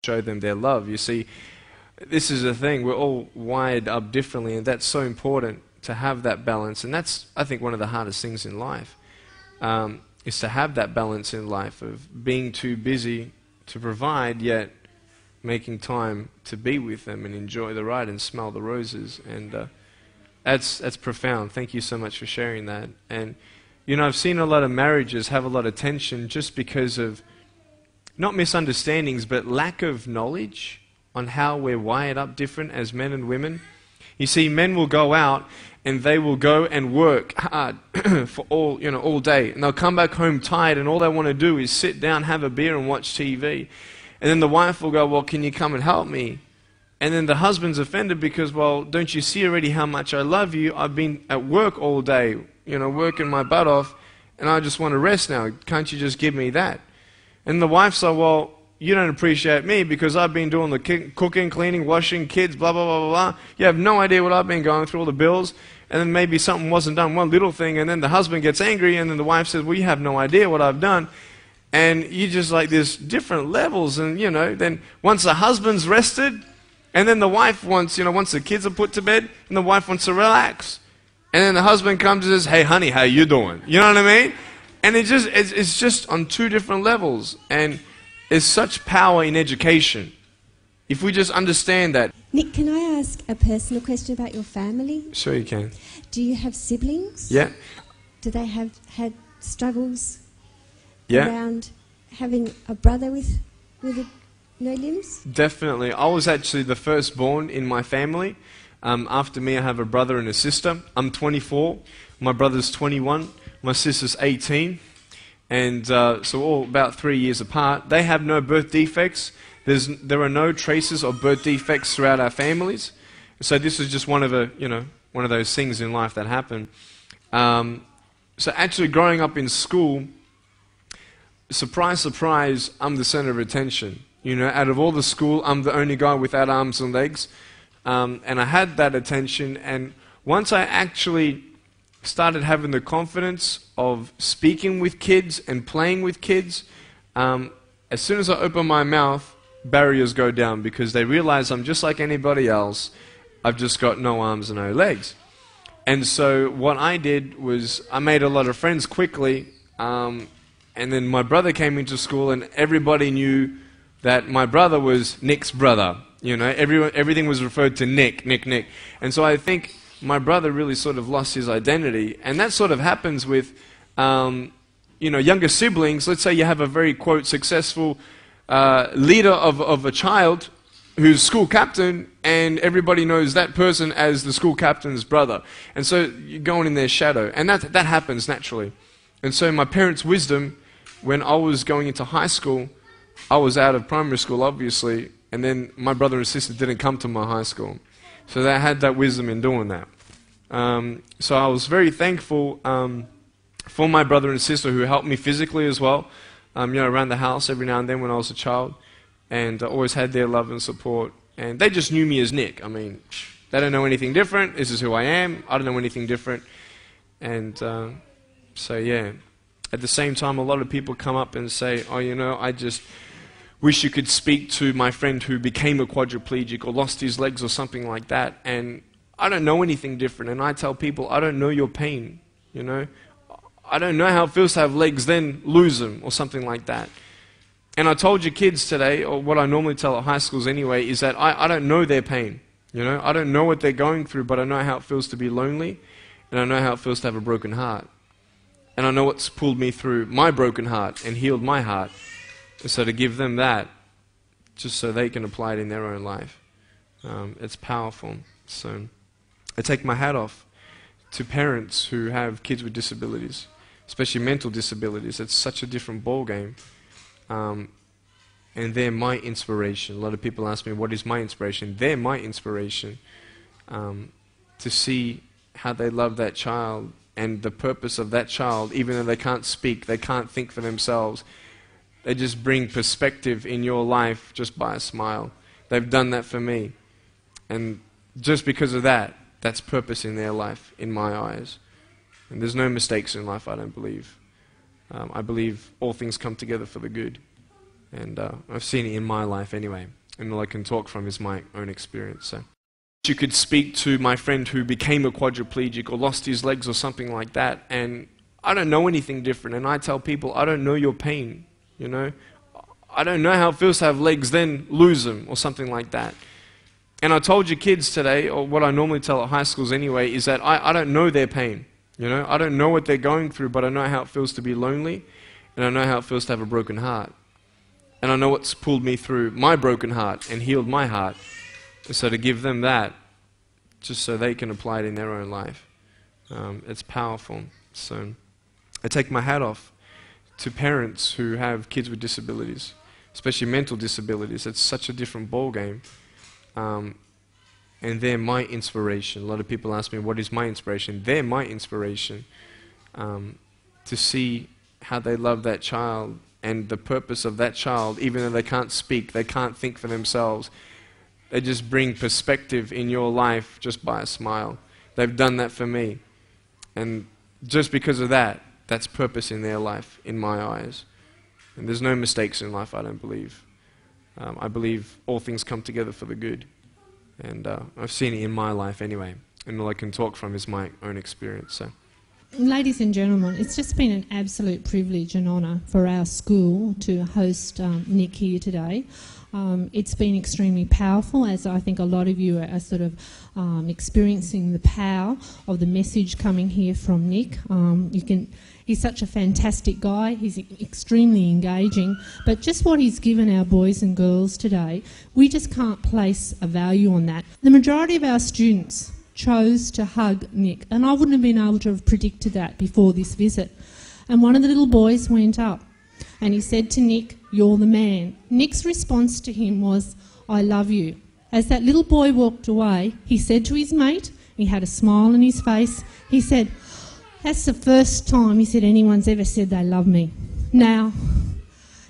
show them their love. You see, this is the thing, we're all wired up differently, and that's so important to have that balance. And that's, I think, one of the hardest things in life, is to have that balance in life of being too busy to provide, yet making time to be with them and enjoy the ride and smell the roses. And that's profound. Thank you so much for sharing that. And you know, I've seen a lot of marriages have a lot of tension just because of not misunderstandings, but lack of knowledge on how we're wired up different as men and women. You see, men will go out and they will go and work hard for all day, and they'll come back home tired, and all they want to do is sit down, have a beer, and watch TV. And then the wife will go, well, can you come and help me? And then the husband's offended because, well, don't you see already how much I love you? I've been at work all day, working my butt off, and I just want to rest now. Can't you just give me that? And the wife's like, well, you don't appreciate me because I've been doing the cooking, cleaning, washing, kids, blah, blah, blah, blah, blah. You have no idea what I've been going through, all the bills. And then maybe something wasn't done, one little thing, and then the husband gets angry, and then the wife says, well, you have no idea what I've done. And you just like, there's different levels. And, then once the husband's rested, and then the wife wants, once the kids are put to bed, and the wife wants to relax. And then the husband comes and says, hey, honey, how you doing? You know what I mean? And it's just on two different levels. And there's such power in education. If we just understand that. Nick, can I ask a personal question about your family? Sure you can. Do you have siblings? Yeah. Do they have had struggles Yeah. around having a brother with no limbs? Definitely. I was actually the firstborn in my family. After me, I have a brother and a sister. I'm 24. My brother's 21. My sister's 18. And so all about 3 years apart. They have no birth defects. There are no traces of birth defects throughout our families. So this is just one of those things in life that happen. So actually growing up in school, surprise, surprise, I'm the center of attention. Out of all the school, I'm the only guy without arms and legs. And I had that attention, and once I actually started having the confidence of speaking with kids and playing with kids, as soon as I open my mouth, barriers go down because they realize I'm just like anybody else. I've just got no arms and no legs. And so what I did was I made a lot of friends quickly, and then my brother came into school, and everybody knew that my brother was Nick's brother. Everything was referred to Nick. And so I think my brother really sort of lost his identity. And that sort of happens with, younger siblings. Let's say you have a very, quote, successful leader of a child who's school captain, and everybody knows that person as the school captain's brother. And so you're going in their shadow. And that happens naturally. And so my parents' wisdom, when I was going into high school, I was out of primary school, obviously, and then my brother and sister didn't come to my high school. So they had that wisdom in doing that. So I was very thankful for my brother and sister who helped me physically as well, around the house every now and then when I was a child, and I always had their love and support. And they just knew me as Nick. I mean, they don't know anything different. This is who I am. I don't know anything different. And so, yeah. At the same time, a lot of people come up and say, oh, I just wish you could speak to my friend who became a quadriplegic or lost his legs or something like that. And I don't know anything different. And I tell people, I don't know your pain. I don't know how it feels to have legs, then lose them or something like that. And I told your kids today, or what I normally tell at high schools anyway, is that I don't know their pain. I don't know what they're going through, but I know how it feels to be lonely, and I know how it feels to have a broken heart. And I know what's pulled me through my broken heart and healed my heart. And so to give them that, just so they can apply it in their own life, it's powerful. So I take my hat off to parents who have kids with disabilities, especially mental disabilities. It's such a different ballgame. And they're my inspiration. A lot of people ask me, what is my inspiration? They're my inspiration, to see how they love that child and the purpose of that child, even though they can't speak, they can't think for themselves. They just bring perspective in your life just by a smile. They've done that for me. And just because of that, that's purpose in their life, in my eyes. And there's no mistakes in life, I don't believe. I believe all things come together for the good. And I've seen it in my life anyway. And all I can talk from is my own experience. So you could speak to my friend who became a quadriplegic or lost his legs or something like that, and I don't know anything different. And I tell people, I don't know your pain, you know. I don't know how it feels to have legs, then lose them, or something like that. And I told your kids today, or what I normally tell at high schools anyway, is that I don't know their pain. You know, I don't know what they're going through, but I know how it feels to be lonely, and I know how it feels to have a broken heart. And I know what's pulled me through my broken heart and healed my heart. And so to give them that, just so they can apply it in their own life, it's powerful. So I take my hat off to parents who have kids with disabilities, especially mental disabilities. It's such a different ballgame. And they're my inspiration. A lot of people ask me, what is my inspiration? They're my inspiration. To see how they love that child and the purpose of that child, even though they can't speak, they can't think for themselves. They just bring perspective in your life just by a smile. They've done that for me. And just because of that, that's purpose in their life, in my eyes. And there's no mistakes in life, I don't believe. I believe all things come together for the good. And I've seen it in my life anyway. And all I can talk from is my own experience. So, ladies and gentlemen, it's just been an absolute privilege and honour for our school to host Nick here today. It's been extremely powerful, as I think a lot of you are sort of experiencing the power of the message coming here from Nick. He's such a fantastic guy. He's extremely engaging. But just what he's given our boys and girls today, we just can't place a value on that. The majority of our students chose to hug Nick, and I wouldn't have been able to have predicted that before this visit. And one of the little boys went up and he said to Nick, "You're the man." Nick's response to him was, "I love you." As that little boy walked away, he said to his mate, he had a smile on his face, he said, "That's the first time," he said, "anyone's ever said they love me." Now,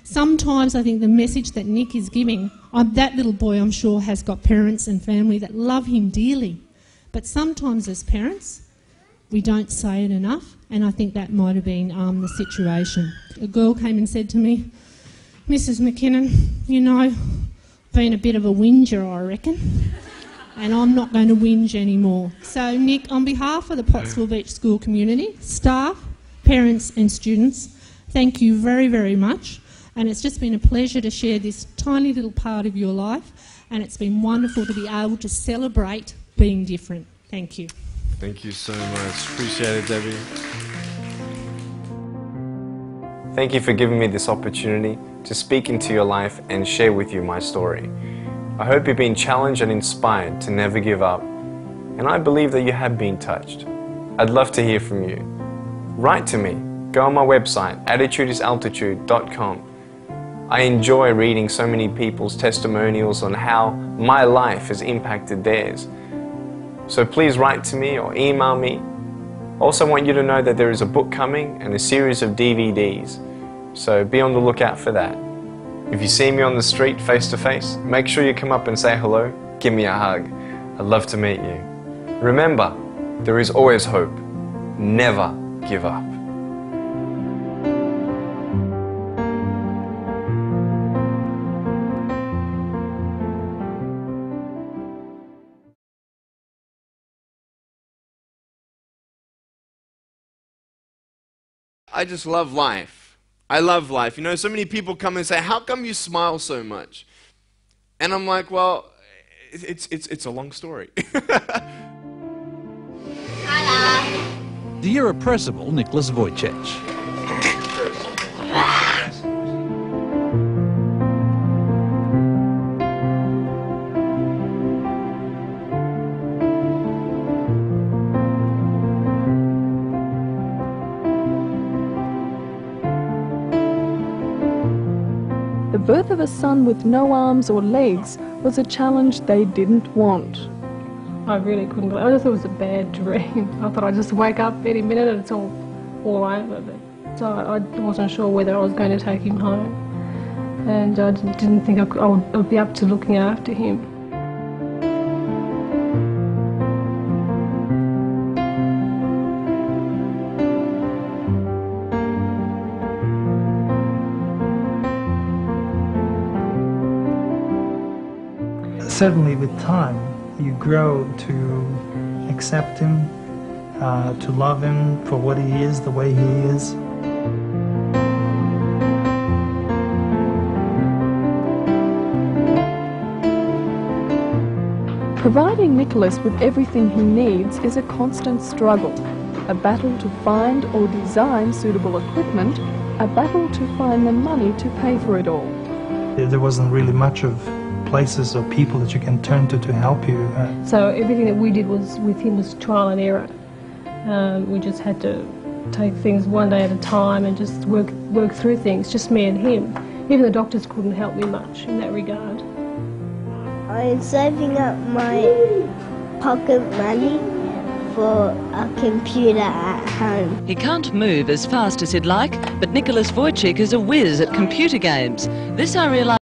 sometimes I think the message that Nick is giving, that little boy I'm sure has got parents and family that love him dearly. But sometimes as parents, we don't say it enough, and I think that might have been the situation. A girl came and said to me, "Mrs. McKinnon, you know, been a bit of a whinger, I reckon, and I'm not going to whinge anymore." So, Nick, on behalf of the Pottsville Beach School community, staff, parents and students, thank you very, very much. And it's just been a pleasure to share this tiny little part of your life, and it's been wonderful to be able to celebrate being different. Thank you. Thank you so much. Appreciate it, Debbie. Thank you for giving me this opportunity to speak into your life and share with you my story. I hope you've been challenged and inspired to never give up, and I believe that you have been touched. I'd love to hear from you. Write to me. Go on my website, attitudesaltitude.com. I enjoy reading so many people's testimonials on how my life has impacted theirs. So please write to me or email me. Also want you to know that there is a book coming and a series of DVDs. So be on the lookout for that. If you see me on the street face to face, make sure you come up and say hello, give me a hug. I'd love to meet you. Remember, there is always hope. Never give up. I just love life. I love life. You know, so many people come and say, "How come you smile so much?" And I'm like, well, it's a long story. The irrepressible Nicholas Vujicic. The birth of a son with no arms or legs was a challenge they didn't want. I really couldn't believe it. I just thought it was a bad dream. I thought I'd just wake up any minute and it's all over. So I wasn't sure whether I was going to take him home. And I didn't think I would be up to looking after him. Certainly with time, you grow to accept him, to love him for what he is, the way he is. Providing Nicholas with everything he needs is a constant struggle, a battle to find or design suitable equipment, a battle to find the money to pay for it all. There wasn't really much of places or people that you can turn to help you. So everything that we did was with him was trial and error. We just had to take things one day at a time and just work through things, just me and him. Even the doctors couldn't help me much in that regard. I'm saving up my pocket money for a computer at home. He can't move as fast as he'd like, but Nicholas Vujicic is a whiz at computer games. This I realise